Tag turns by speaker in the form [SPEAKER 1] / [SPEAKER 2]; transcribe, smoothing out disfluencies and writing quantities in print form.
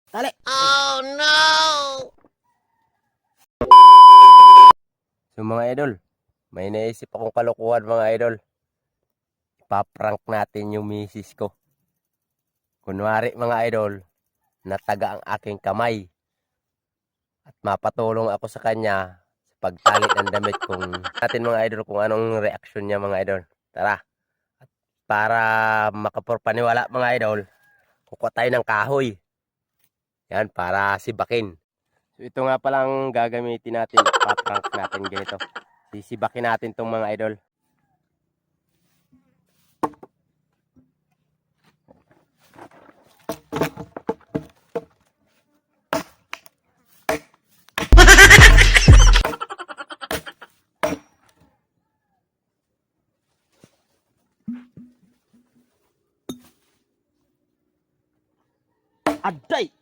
[SPEAKER 1] Dali.
[SPEAKER 2] Oh no!
[SPEAKER 1] So mga idol, may naisip akong kalokohan mga idol. Ipaprank natin yung misis ko. Kunwari mga idol, nataga ang aking kamay. At mapatulong ako sa kanya sa pagtali ng damit kung natin mga idol kung anong reaksyon niya mga idol. Tara, para makapagpaniwala mga idol, kukuha tayo ng kahoy. Yan, para sibakin. So ito nga palang gagamitin natin, ipaprank natin ganito. Sisibakin natin tong mga idol. Aday!